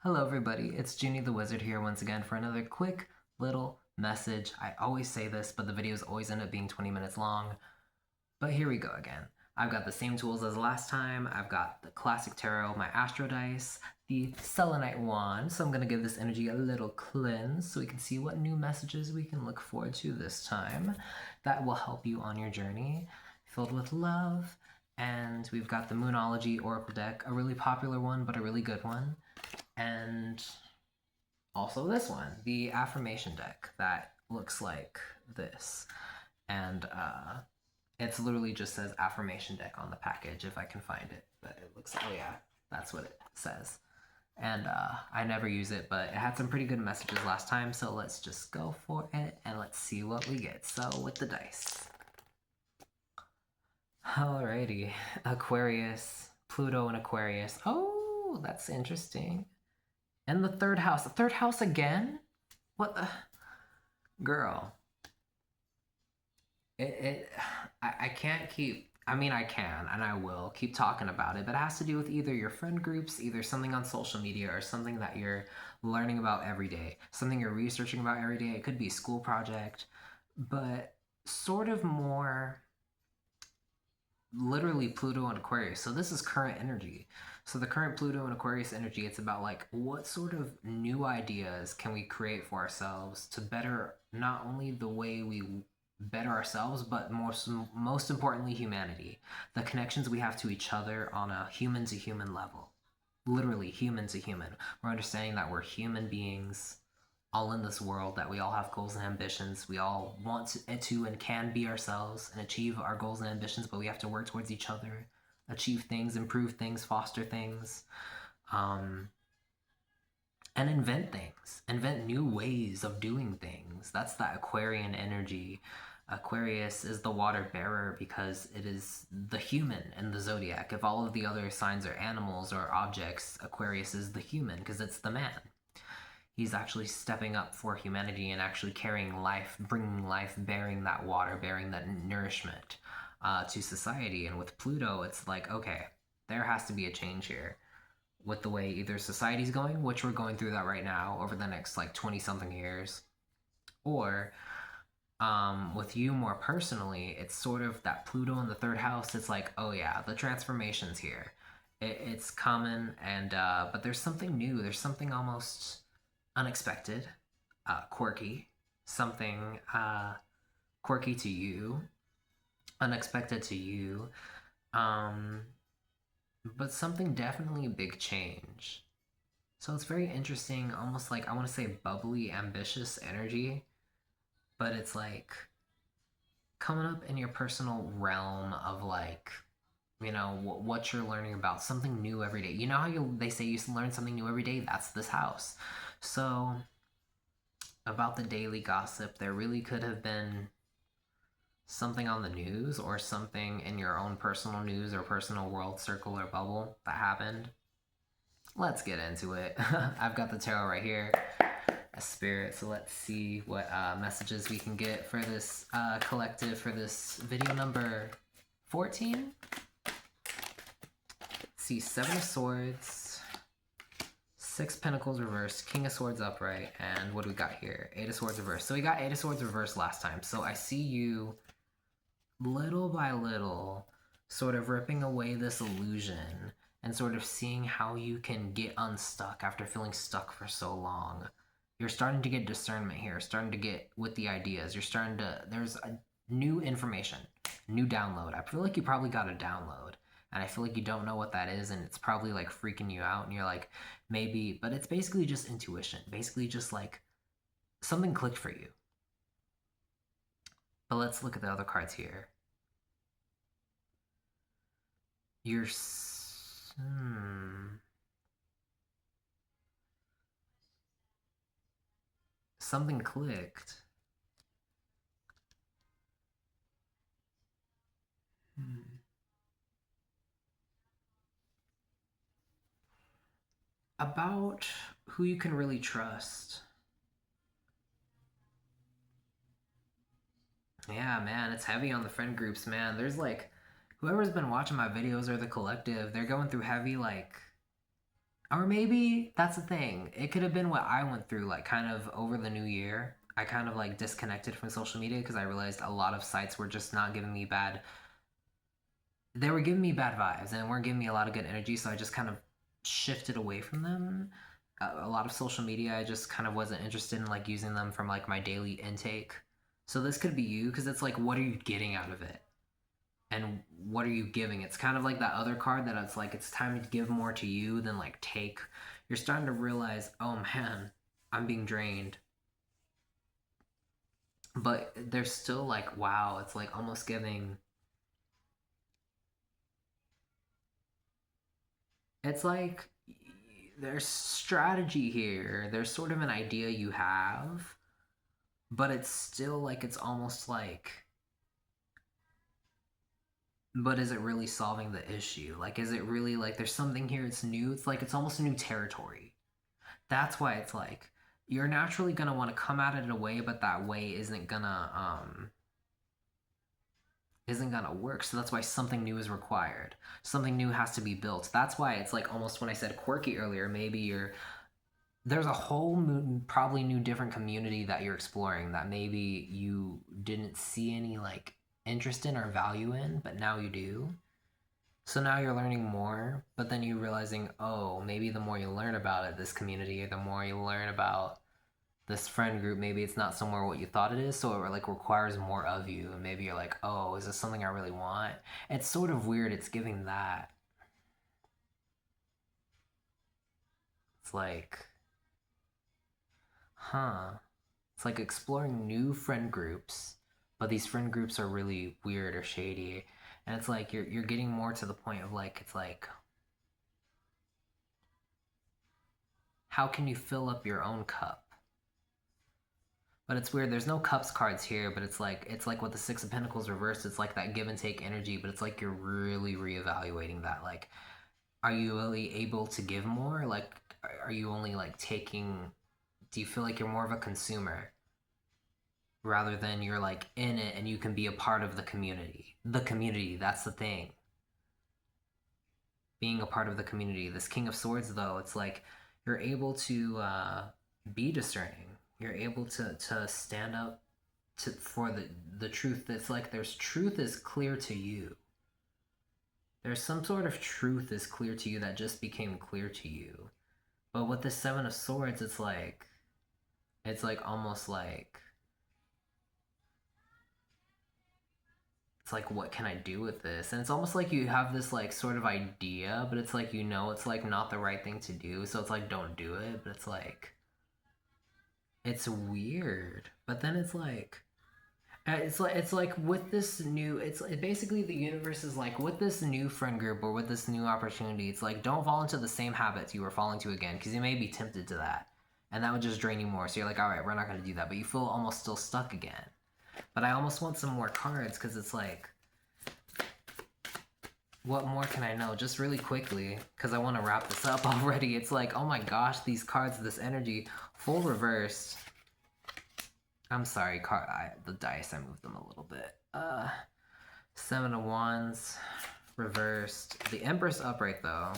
Hello everybody, it's Junie the Wizard here once again for another quick little message. I always say this, but the videos always end up being 20 minutes long. But here we go again. I've got the same tools as last time. I've got the classic tarot, my astro dice, the selenite wand. So I'm going to give this energy a little cleanse so we can see what new messages we can look forward to this time that will help you on your journey, filled with love. And we've got the Moonology Oracle deck, a really popular one, but a really good one. And also this one, the affirmation deck that looks like this. And it's literally just says affirmation deck on the package if I can find it. But it looks, oh yeah, that's what it says. And I never use it, but it had some pretty good messages last time, so let's just go for it and let's see what we get. So with the dice. Alrighty, Aquarius, Pluto and Aquarius. Oh, that's interesting. And the third house. The third house again? What the? Girl. I can't keep. I mean, I can and I will keep talking about it, but it has to do with either your friend groups, either something on social media, or something that you're learning about every day, something you're researching about every day. It could be a school project, but sort of more literally Pluto and Aquarius. So this is current energy. So the current Pluto and Aquarius energy, it's about like what sort of new ideas can we create for ourselves to better not only the way we better ourselves, but most importantly humanity. The connections we have to each other on a human to human level. Literally human to human. We're understanding that we're human beings all in this world, that we all have goals and ambitions. We all want to and can be ourselves and achieve our goals and ambitions, but we have to work towards each other, achieve things, improve things, foster things, and invent things, invent new ways of doing things. That's that Aquarian energy. Aquarius is the water bearer because it is the human in the zodiac. If all of the other signs are animals or objects, Aquarius is the human because it's the man. He's actually stepping up for humanity and actually carrying life, bringing life, bearing that water, bearing that nourishment to society. And with Pluto, it's like, okay, there has to be a change here with the way either society's going, which we're going through that right now over the next like 20 something years, or with you more personally, it's sort of that Pluto in the third house. It's like, oh yeah, the transformation's here. It's common, and but there's something new. There's something almost unexpected, quirky, something quirky to you, unexpected to you, um, but something definitely a big change. So it's very interesting, almost like I want to say bubbly, ambitious energy, but it's like coming up in your personal realm of like, you know, what you're learning about, something new every day. You know how they say you learn something new every day? That's this house. So about the daily gossip, there really could have been something on the news or something in your own personal news or personal world circle or bubble that happened. Let's get into it. I've got the tarot right here, a spirit. So let's see what messages we can get for this collective for this video number 14. Let's see, Seven of Swords, Six Pentacles reversed, King of Swords upright, and what do we got here? Eight of Swords reversed. So we got Eight of Swords reversed last time. So I see you little by little sort of ripping away this illusion and sort of seeing how you can get unstuck after feeling stuck for so long. You're starting to get discernment here, starting to get with the ideas. You're starting to, there's a new information, new download. I feel like you probably got a download and I feel like you don't know what that is and it's probably like freaking you out and you're like, maybe, but it's basically just intuition. Basically just like something clicked for you. But let's look at the other cards here. You're something clicked. About who you can really trust. Yeah, man, it's heavy on the friend groups, man. There's like, whoever's been watching my videos or the collective, they're going through heavy, like, Or maybe that's the thing. It could have been what I went through, like kind of over the new year. I kind of like disconnected from social media because I realized a lot of sites were just not giving me bad. They were giving me bad vibes and weren't giving me a lot of good energy. So I just kind of shifted away from them. A lot of social media, I just kind of wasn't interested in like using them from like my daily intake. So this could be you because it's like, what are you getting out of it? And what are you giving? It's kind of like that other card that it's like it's time to give more to you than like take. You're starting to realize, oh man, I'm being drained. But there's still like, wow, it's like almost giving. It's like there's strategy here. There's sort of an idea you have, but it's still like it's almost like, but is it really solving the issue? Like, is it really like there's something here? It's new. It's like it's almost a new territory. That's why it's like you're naturally gonna want to come at it in a way, but that way isn't gonna work. So that's why something new is required. Something new has to be built. That's why it's like almost when I said quirky earlier, maybe there's a whole probably new different community that you're exploring that maybe you didn't see any like interest in or value in, but now you do. So now you're learning more, but then you're realizing, oh, maybe the more you learn about it, this community, the more you learn about this friend group, maybe it's not somewhere what you thought it is, so it like requires more of you. And maybe you're like, oh, is this something I really want? It's sort of weird. It's giving that. It's like, huh. It's like exploring new friend groups, but these friend groups are really weird or shady. And it's like you're getting more to the point of like it's like how can you fill up your own cup? But it's weird. There's no cups cards here, but it's like with the Six of Pentacles reversed. It's like that give and take energy, but it's like you're really reevaluating that. Like, are you really able to give more? Like, are you only like taking? Do you feel like you're more of a consumer rather than you're like in it and you can be a part of the community? The community, that's the thing. Being a part of the community. This King of Swords, though, it's like you're able to be discerning. You're able to stand up for the truth. It's like there's truth is clear to you. There's some sort of truth is clear to you that just became clear to you. But with the Seven of Swords, it's like almost like it's like what can I do with this? And it's almost like you have this like sort of idea, but it's like it's like not the right thing to do. So it's like don't do it, but it's like it's weird. But then it's like with this new basically the universe is like with this new friend group or with this new opportunity, it's like don't fall into the same habits you were falling to again because you may be tempted to that. And that would just drain you more. So you're like, all right, we're not going to do that. But you feel almost still stuck again. But I almost want some more cards because it's like, what more can I know? Just really quickly, because I want to wrap this up already. It's like, oh my gosh, these cards, this energy, full reversed. I'm sorry, the dice, I moved them a little bit. Seven of Wands, reversed. The Empress upright, though.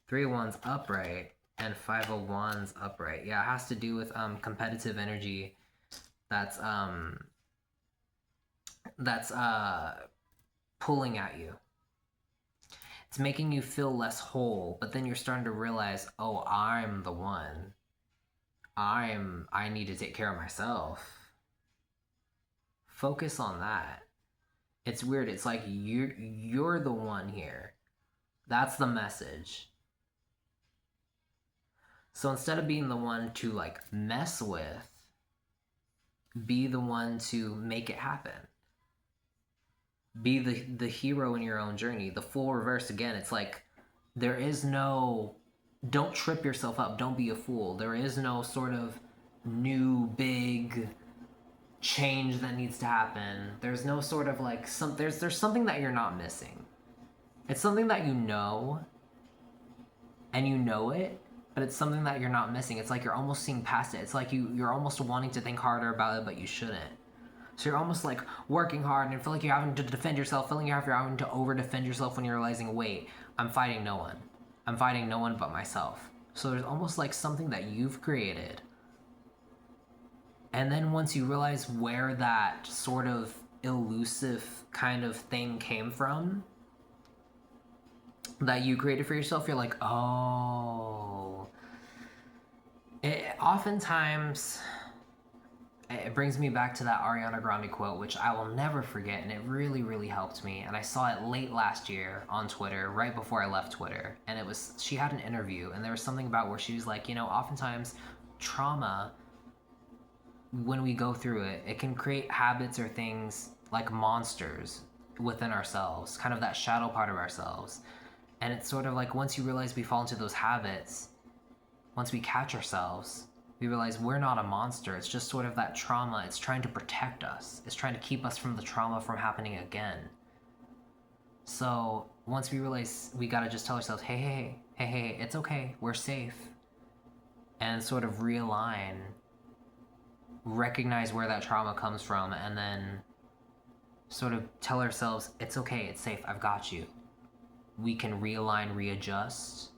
Three of Wands upright, and Five of Wands upright. Yeah, it has to do with competitive energy that's pulling at you. It's making you feel less whole, but then you're starting to realize, oh, I'm the one. I need to take care of myself. Focus on that. It's weird. It's like you're the one here. That's the message. So instead of being the one to like mess with, be the one to make it happen. Be the hero in your own journey. The full reverse again. It's like there is no don't trip yourself up. Don't be a fool. There is no sort of new big change that needs to happen. There's no sort of like there's something that you're not missing. It's something that you know and you know it, but it's something that you're not missing. It's like you're almost seeing past it. It's like you're almost wanting to think harder about it, but you shouldn't. So you're almost like working hard and feel like you're having to defend yourself, feeling you're having to over defend yourself when you're realizing, wait, I'm fighting no one. I'm fighting no one but myself. So there's almost like something that you've created. And then once you realize where that sort of elusive kind of thing came from that you created for yourself, you're like, oh. Oftentimes, it brings me back to that Ariana Grande quote, which I will never forget, and it really, really helped me. And I saw it late last year on Twitter, right before I left Twitter. And it was, she had an interview, and there was something about where she was like, you know, oftentimes trauma, when we go through it, it can create habits or things like monsters within ourselves, kind of that shadow part of ourselves. And it's sort of like once you realize we fall into those habits, once we catch ourselves, we realize we're not a monster. It's just sort of that trauma. It's trying to protect us. It's trying to keep us from the trauma from happening again. So once we realize, we gotta just tell ourselves, hey, it's okay. We're safe. And sort of realign, recognize where that trauma comes from, and then sort of tell ourselves, it's okay, it's safe, I've got you. We can realign, readjust,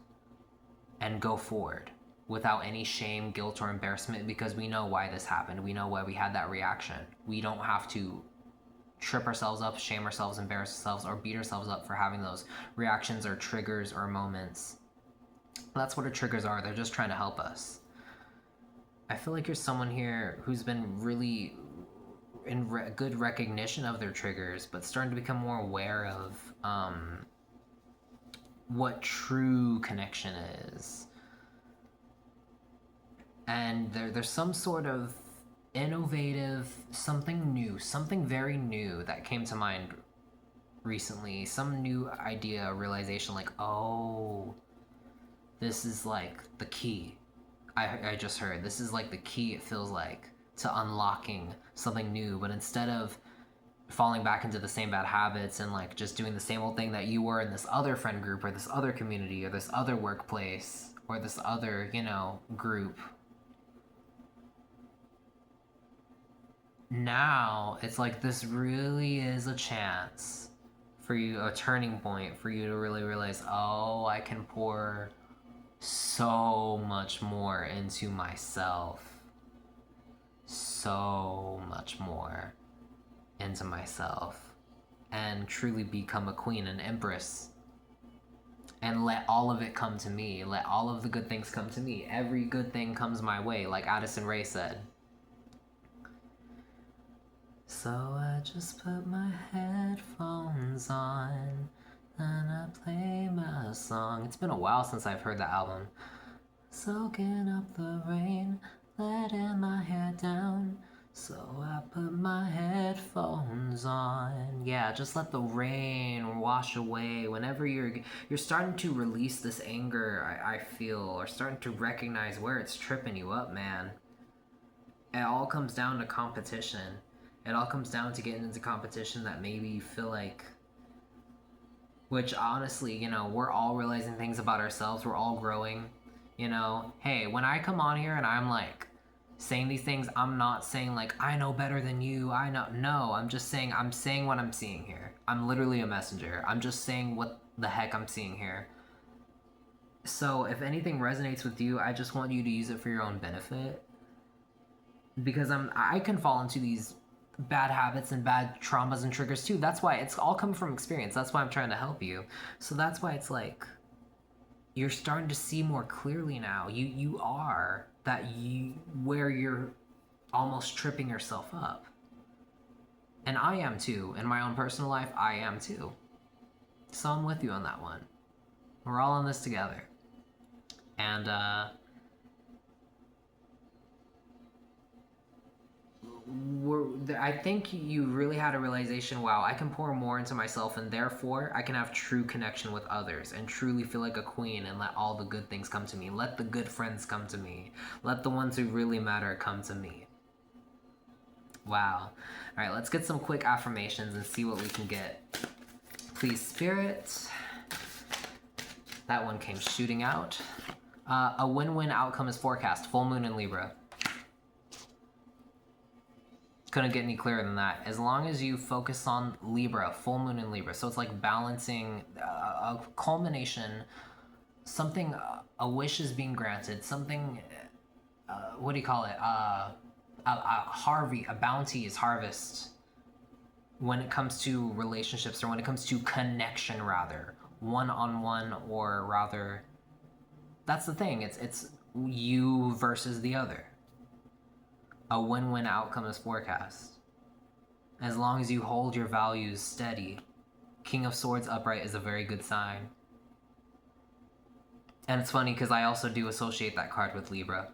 and go forward without any shame, guilt, or embarrassment, because we know why this happened. We know why we had that reaction. We don't have to trip ourselves up, shame ourselves, embarrass ourselves, or beat ourselves up for having those reactions or triggers or moments. That's what our triggers are. They're just trying to help us. I feel like you're someone here who's been really in good recognition of their triggers, but starting to become more aware of what true connection is. And there's some sort of innovative, something new, something very new that came to mind recently. Some new idea, realization, like, oh, this is like the key. I just heard this is like the key, it feels like, to unlocking something new. But instead of falling back into the same bad habits and like just doing the same old thing that you were in this other friend group or this other community or this other workplace or this other, you know, group, now it's like this really is a chance for you, a turning point for you to really realize, oh, I can pour so much more into myself, so much more into myself, and truly become a queen, an empress, and let all of it come to me. Let all of the good things come to me. Every good thing comes my way, like Addison Rae said. So I just put my headphones on and I play my song. It's been a while since I've heard the album. Soaking up the rain, letting my hair down. So I put my headphones on. Yeah, just let the rain wash away. Whenever you're starting to release this anger, I feel, or starting to recognize where it's tripping you up, man. It all comes down to competition. It all comes down to getting into competition that maybe you feel like, which honestly, you know, we're all realizing things about ourselves. We're all growing, you know. Hey, when I come on here and I'm like saying these things, I'm not saying like, I know better than you. I know. No, I'm saying what I'm seeing here. I'm literally a messenger. I'm just saying what the heck I'm seeing here. So if anything resonates with you, I just want you to use it for your own benefit. Because I can fall into these bad habits and bad traumas and triggers too. That's why it's all coming from experience. That's why I'm trying to help you. So that's why it's like you're starting to see more clearly now. You are that you where you're almost tripping yourself up. And I am too. In my own personal life, I am too. So I'm with you on that one. We're all in this together. And I think you really had a realization, wow, I can pour more into myself and therefore I can have true connection with others and truly feel like a queen and let all the good things come to me. Let the good friends come to me. Let the ones who really matter come to me. Wow. All right, let's get some quick affirmations and see what we can get. Please, Spirit. That one came shooting out. A win-win outcome is forecast. Full moon in Libra. Couldn't get any clearer than that. As long as you focus on Libra, full moon in Libra. So it's like balancing a culmination something, a wish is being granted, something, what do you call it, a bounty is harvest when it comes to relationships, or when it comes to connection, rather one-on-one, or rather, that's the thing, it's you versus the other. A win-win outcome is forecast as long as you hold your values steady. King of Swords upright is a very good sign. And it's funny because I also do associate that card with Libra.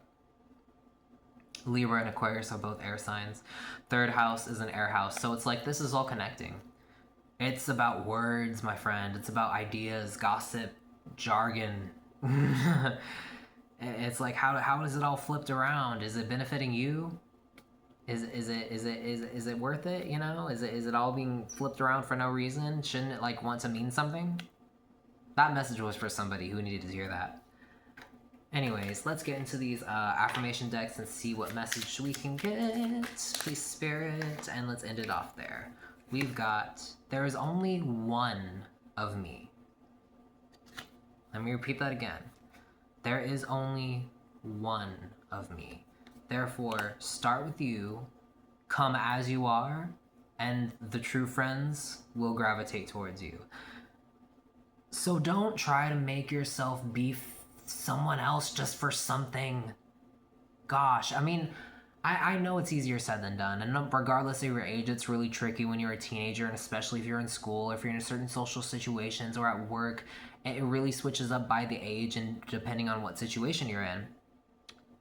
Libra and Aquarius are both air signs. Third house is an air house. So it's like, this is all connecting. It's about words, my friend. It's about ideas, gossip, jargon. It's like, how is it all flipped around? Is it benefiting you? Is it worth it? You know, is it all being flipped around for no reason? Shouldn't it like want to mean something? That message was for somebody who needed to hear that. Anyways, let's get into these affirmation decks and see what message we can get. Please, Spirit, and let's end it off there. We've got, there is only one of me. Let me repeat that again. There is only one of me. Therefore, start with you, come as you are, and the true friends will gravitate towards you. So don't try to make yourself be someone else just for something. Gosh, I mean, I know it's easier said than done, and regardless of your age, it's really tricky when you're a teenager, and especially if you're in school, or if you're in certain social situations, or at work. It really switches up by the age and depending on what situation you're in.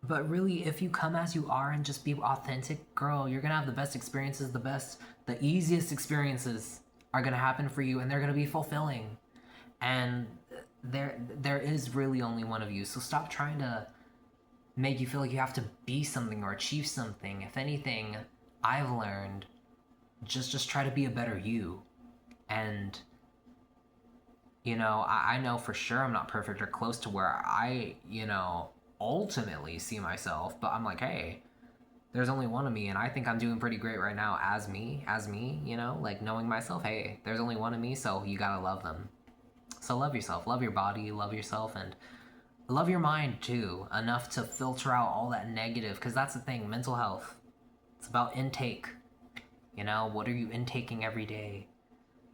But really, if you come as you are and just be authentic, girl, you're gonna have the best experiences, the easiest experiences are gonna happen for you, and they're gonna be fulfilling. And there is really only one of you, so stop trying to make you feel like you have to be something or achieve something. If anything, I've learned, just try to be a better you. And you know, I know for sure I'm not perfect or close to where I, you know, ultimately see myself, but I'm like, hey, there's only one of me, and I think I'm doing pretty great right now as me, you know, like knowing myself, hey, there's only one of me, so you gotta love them. So love yourself, love your body, love yourself, and love your mind too, enough to filter out all that negative, because that's the thing, mental health. It's about intake. You know, what are you intaking every day?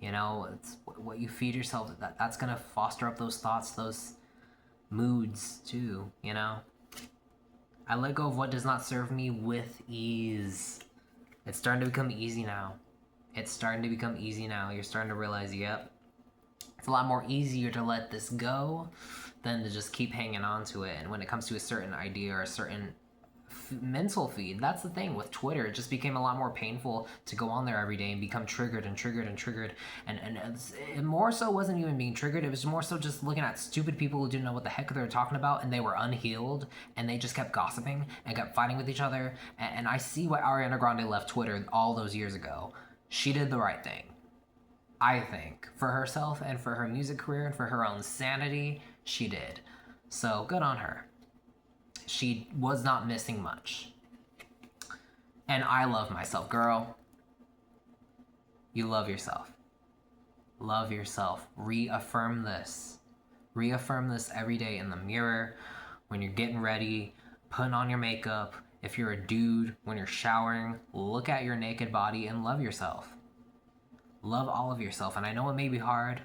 You know, it's what you feed yourself, that's gonna foster up those thoughts, those moods too, you know? I let go of what does not serve me with ease. It's starting to become easy now. It's starting to become easy now. You're starting to realize, yep, it's a lot more easier to let this go than to just keep hanging on to it. And when it comes to a certain idea or a certain mental feed, that's the thing with Twitter, it just became a lot more painful to go on there every day and become triggered and triggered and triggered, and it more so wasn't even being triggered, it was more so just looking at stupid people who didn't know what the heck they were talking about, and they were unhealed, and they just kept gossiping and kept fighting with each other. And I see why Ariana Grande left Twitter all those years ago. She did the right thing, I think, for herself and for her music career and for her own sanity. She did. So good on her. She was not missing much. And I love myself, girl. You love yourself. Love yourself. Reaffirm this. Reaffirm this every day in the mirror, when you're getting ready, putting on your makeup. If you're a dude, when you're showering, look at your naked body and love yourself. Love all of yourself. And I know it may be hard,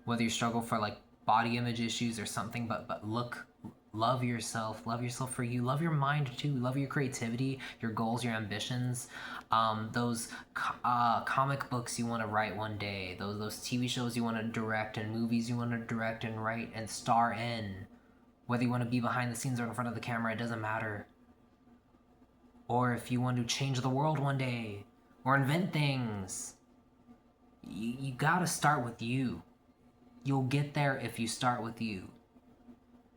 whether you struggle for like body image issues or something, but look, love yourself for you, love your mind too, love your creativity, your goals, your ambitions, those comic books you want to write one day, those TV shows you want to direct, and movies you want to direct and write and star in, whether you want to be behind the scenes or in front of the camera, it doesn't matter. Or if you want to change the world one day or invent things, you gotta start with you. You'll get there if you start with you.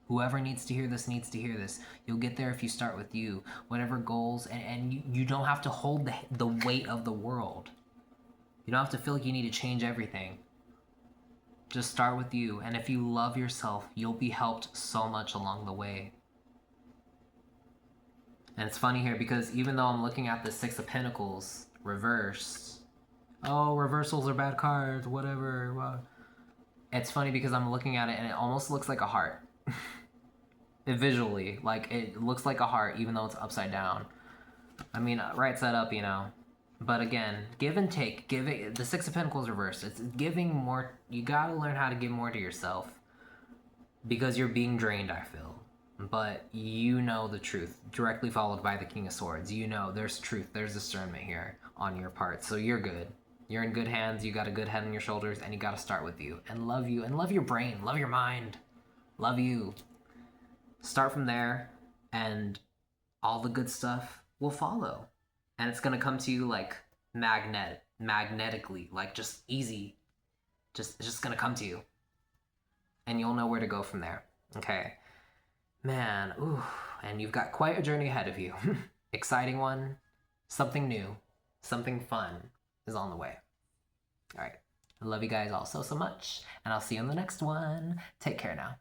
Whoever needs to hear this needs to hear this. You'll get there if you start with you. Whatever goals, and you don't have to hold the weight of the world. You don't have to feel like you need to change everything. Just start with you. And if you love yourself, you'll be helped so much along the way. And it's funny here because even though I'm looking at the Six of Pentacles reversed, oh, reversals are bad cards, whatever. It's funny because I'm looking at it and it almost looks like a heart. Visually, like it looks like a heart even though it's upside down. I mean, right side up, you know. But again, give and take. Give it the Six of Pentacles reversed. It's giving more. You gotta learn how to give more to yourself because you're being drained, I feel. But you know the truth, directly followed by the King of Swords. You know there's truth, there's discernment here on your part. So you're good. You're in good hands. You got a good head on your shoulders, and you got to start with you and love your brain, love your mind, love you. Start from there, and all the good stuff will follow, and it's gonna come to you like magnetically, like just easy. It's just gonna come to you, and you'll know where to go from there. Okay, man. Ooh, and you've got quite a journey ahead of you. Exciting one, something new, something fun is on the way. All right. I love you guys all so much, and I'll see you on the next one. Take care now.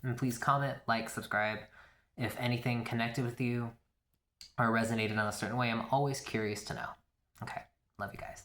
And please comment, like, subscribe. If anything connected with you or resonated in a certain way, I'm always curious to know. Okay. Love you guys.